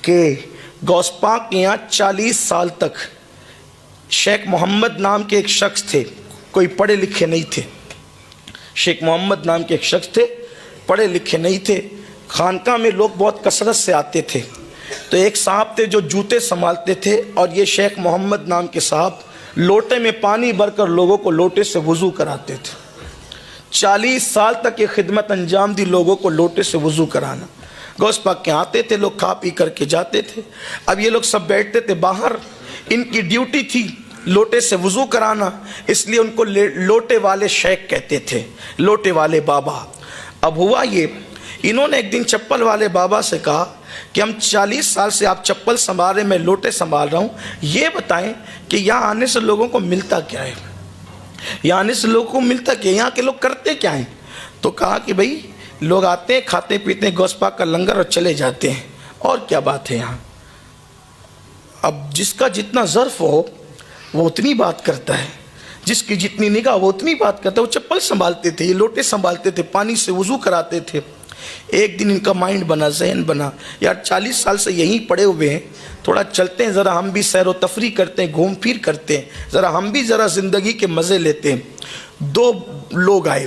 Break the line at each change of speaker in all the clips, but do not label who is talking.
کہ غوث پاک کے یہاں 40 سال تک شیخ محمد نام کے ایک شخص تھے، کوئی پڑھے لکھے نہیں تھے، شیخ محمد نام کے ایک شخص تھے، پڑھے لکھے نہیں تھے، خانقاہ میں لوگ بہت کثرت سے آتے تھے، تو ایک صاحب تھے جو جوتے سنبھالتے تھے، اور یہ شیخ محمد نام کے صاحب لوٹے میں پانی بھر کر لوگوں کو لوٹے سے وضو کراتے تھے۔ 40 سال تک یہ خدمت انجام دی، لوگوں کو لوٹے سے وضو کرانا۔ غوث پاک کے آتے تھے لوگ، کھا پی کر کے جاتے تھے۔ اب یہ لوگ سب بیٹھتے تھے باہر، ان کی ڈیوٹی تھی لوٹے سے وضو کرانا، اس لیے ان کو لوٹے والے شیخ کہتے تھے، لوٹے والے بابا۔ اب ہوا یہ، انہوں نے ایک دن چپل والے بابا سے کہا کہ ہم 40 سال سے آپ چپل سنبھال رہے، میں لوٹے سنبھال رہا ہوں، یہ بتائیں کہ یہاں آنے سے لوگوں کو ملتا کیا ہے، یہاں آنے سے لوگوں کو ملتا کیا ہے، یہاں کے لوگ کرتے کیا ہیں؟ تو کہا کہ بھئی لوگ آتے ہیں، کھاتے پیتے ہیں غوث پاک کا لنگر اور چلے جاتے ہیں، اور کیا بات ہے یہاں؟ اب جس کا جتنا ظرف ہو وہ اتنی بات کرتا ہے، جس کی جتنی نگاہ وہ اتنی بات کرتا ہے۔ وہ چپل سنبھالتے تھے، یہ لوٹے سنبھالتے تھے، پانی سے وضو کراتے تھے۔ ایک دن ان کا مائنڈ بنا، ذہن بنا، یار 40 سال سے یہیں پڑے ہوئے ہیں، تھوڑا چلتے ہیں، ذرا ہم بھی سیر و تفریح کرتے ہیں، گھوم پھر کرتے ہیں، ذرا ہم بھی ذرا زندگی کے مزے لیتے ہیں۔ 2 لوگ آئے،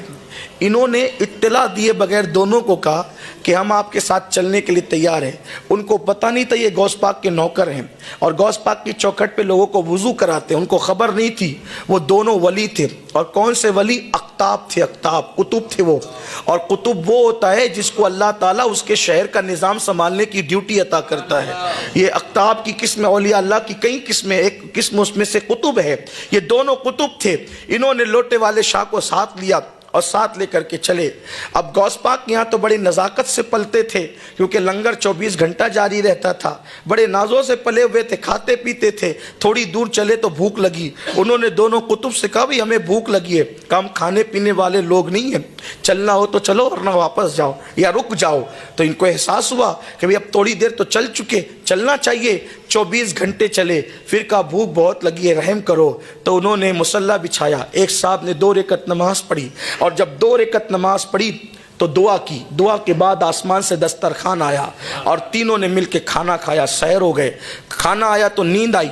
انہوں نے اطلاع دیے بغیر دونوں کو کہا کہ ہم آپ کے ساتھ چلنے کے لیے تیار ہیں۔ ان کو پتہ نہیں تھا یہ غوث پاک کے نوکر ہیں اور غوث پاک کی چوکھٹ پہ لوگوں کو وضو کراتے ہیں، ان کو خبر نہیں تھی۔ وہ دونوں ولی تھے، اور کون سے ولی؟ اقطاب تھے، اقطاب قطب تھے وہ، اور قطب وہ ہوتا ہے جس کو اللہ تعالیٰ اس کے شہر کا نظام سنبھالنے کی ڈیوٹی عطا کرتا ہے۔ یہ اقطاب کی قسم، اولیاء اللہ کی کئی قسمیں، ایک قسم اس میں سے قطب ہے۔ یہ دونوں قطب تھے، انہوں نے لوٹے والے شاہ کو ساتھ لیا اور ساتھ لے کر کے چلے۔ اب غوث پاک یہاں تو بڑی نزاکت سے پلتے تھے، کیونکہ لنگر 24 گھنٹہ جاری رہتا تھا، بڑے نازوں سے پلے ہوئے تھے، کھاتے پیتے تھے۔ تھوڑی دور چلے تو بھوک لگی، انہوں نے دونوں قطب سے کہا بھی ہمیں بھوک لگی ہے، کہ ہم کھانے پینے والے لوگ نہیں ہیں، چلنا ہو تو چلو ورنہ واپس جاؤ یا رک جاؤ۔ تو ان کو احساس ہوا کہ اب تھوڑی دیر تو چل چکے، چلنا چاہیے۔ 24 گھنٹے چلے، پھر کہا بھوک بہت لگی ہے، رحم کرو۔ تو انہوں نے مصلی بچھایا، ایک صاحب نے 2 رکعت نماز پڑھی، اور جب 2 رکعت نماز پڑھی تو دعا کی، دعا کے بعد آسمان سے دسترخوان آیا، اور تینوں نے مل کے کھانا کھایا، سحر ہو گئے۔ کھانا آیا تو نیند آئی،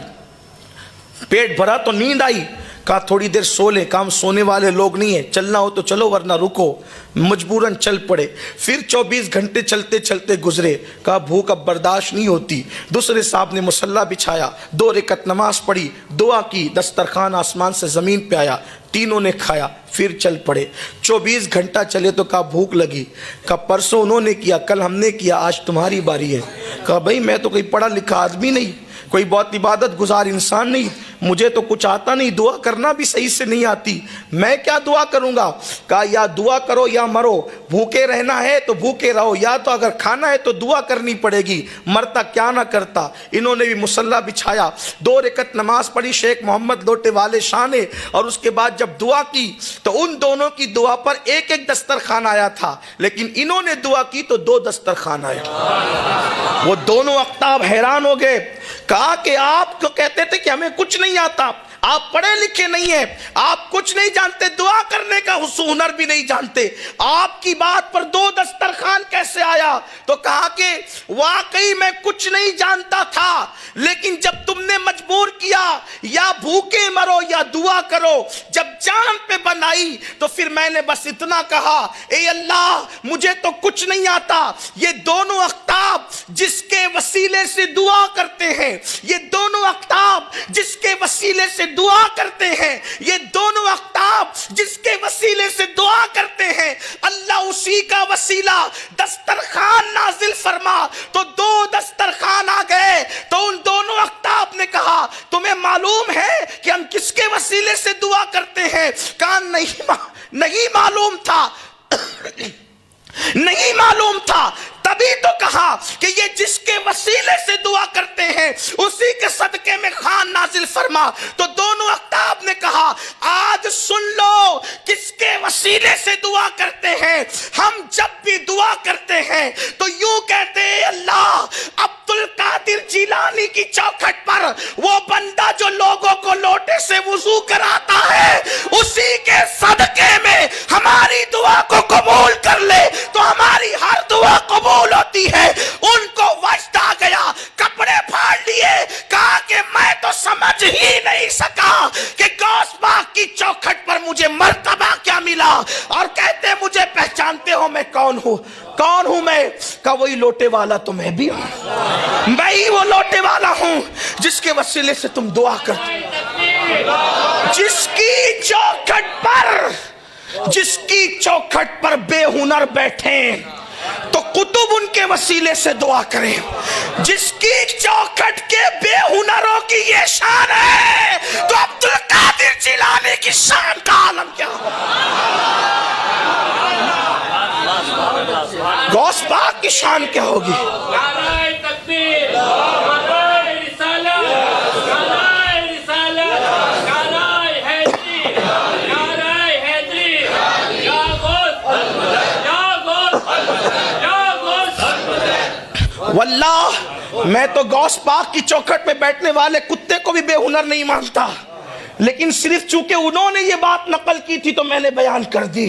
پیٹ بھرا تو نیند آئی، کہا تھوڑی دیر سو لیں، کام سونے والے لوگ نہیں ہیں، چلنا ہو تو چلو ورنہ رکو، مجبوراً چل پڑے۔ پھر 24 گھنٹے چلتے چلتے گزرے، کہا بھوک اب برداشت نہیں ہوتی۔ دوسرے صاحب نے مصلی بچھایا، 2 رکعت نماز پڑھی، دعا کی، دسترخوان آسمان سے زمین پہ آیا، تینوں نے کھایا، پھر چل پڑے۔ 24 گھنٹہ چلے تو کہا بھوک لگی، کہا پرسوں انہوں نے کیا، کل ہم نے کیا، آج تمہاری باری ہے۔ کہا بھائی میں تو کوئی پڑھا لکھا آدمی نہیں، کوئی بہت عبادت گزار انسان نہیں، مجھے تو کچھ آتا نہیں، دعا کرنا بھی صحیح سے نہیں آتی، میں کیا دعا کروں گا؟ کہا یا دعا کرو یا مرو، بھوکے رہنا ہے تو بھوکے رہو، یا تو اگر کھانا ہے تو دعا کرنی پڑے گی، مرتا کیا نہ کرتا۔ انہوں نے بھی مصلی بچھایا، 2 رکعت نماز پڑھی شیخ محمد لوٹے والے شاہ نے، اور اس کے بعد جب دعا کی تو ان دونوں کی دعا پر ایک ایک دسترخوان آیا تھا، لیکن انہوں نے دعا کی تو 2 دسترخوان آئے۔ وہ دونوں اقطاب حیران ہو گئے، کہا کہ آپ کو کہتے تھے کہ ہمیں کچھ نہیں آتا، آپ پڑھے لکھے نہیں ہیں، آپ کچھ نہیں جانتے، دعا کرنے کا ہنر بھی نہیں جانتے، آپ کی بات پر 2 دسترخوان کیسے آیا؟ تو کہا کہ واقعی میں کچھ نہیں جانتا تھا، لیکن جب تم نے مجبور کیا یا بھوکے مرو یا دعا کرو، جب جان پہ بنائی تو پھر میں نے بس اتنا کہا، اے اللہ مجھے تو کچھ نہیں آتا۔ یہ دونوں اقطاب جس کے وسیلے سے دعا کرتے ہیں، یہ دونوں اقطاب جس کے وسیلے سے دعا کرتے ہیں، یہ دونوں اقطاب جس کے وسیلے سے دعا کرتے ہیں، اللہ اسی کا وسیلہ دسترخوان نازل فرما تو 2 دسترخوان آ گئے۔ تو ان دونوں اقطاب نے کہا تمہیں معلوم ہے کہ ہم کس کے وسیلے سے دعا کرتے ہیں؟ کہا نہیں معلوم تھا، نہیں معلوم تھا۔ تبھی تو کہا کہ یہ جس کے وسیلے سے دعا کرتے ہیں اسی کے صدقے میں خوان نازل فرما۔ تو دونوں اقطاب نے کہا آج سن لو کس کے وسیلے سے دعا کرتے ہیں۔ ہم جب بھی دعا کرتے ہیں تو یوں کہتے ہیں اللہ عبد القادر جیلانی کی چوکھٹ پر وہ بندہ جو لوگوں کو لوٹے سے وضو کراتا ہے اسی کے صدقے میں ہماری دعا کو قبول کر لے تو ہماری ہر دعا قبول ہوتی ہے۔ ان کو وجد آ گیا، لوٹے والا تو میں بھی ہوں، میں ہی وہ لوٹے والا ہوں جس کے وسیلے سے تم دعا کرتے، جس کی چوکھٹ پر بے ہنر بیٹھیں تو قطب ان کے وسیلے سے دعا کریں، جس کی چوکھٹ کے بے ہنروں کی یہ شان ہے تو عبد القادر جیلانی کی شان کا عالم کیا ہو، غوث پاک کی شان کیا ہوگی؟
نعرہ تکبیر، نعرہ رسالت، نعرہ رسالت، نعرہ حیدری، نعرہ حیدری، یا غوث، یا غوث، یا غوث۔
واللہ میں تو غوث پاک کی چوکھٹ پہ بیٹھنے والے کتے کو بھی بے ہنر نہیں مانتا، لیکن صرف چونکہ انہوں نے یہ بات نقل کی تھی تو میں نے بیان کر دی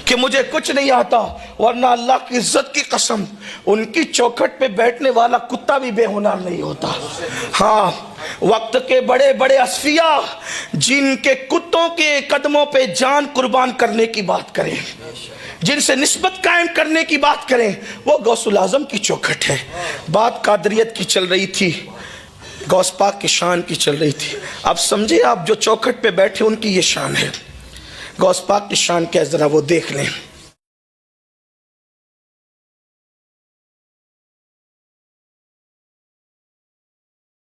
کہ مجھے کچھ نہیں آتا، ورنہ اللہ کی عزت کی قسم ان کی چوکھٹ پہ بیٹھنے والا کتا بھی بے ہنر نہیں ہوتا۔ ہاں، وقت کے بڑے بڑے اصفیاء جن کے کتوں کے قدموں پہ جان قربان کرنے کی بات کریں، جن سے نسبت قائم کرنے کی بات کریں، وہ غوث الاعظم کی چوکھٹ ہے۔ بات قادریت کی چل رہی تھی، غوث پاک کی شان کی چل رہی تھی، اب سمجھے آپ جو چوکھٹ پہ بیٹھے ان کی یہ شان ہے، غوث پاک کی شان کیا ہے ذرا وہ دیکھ لیں۔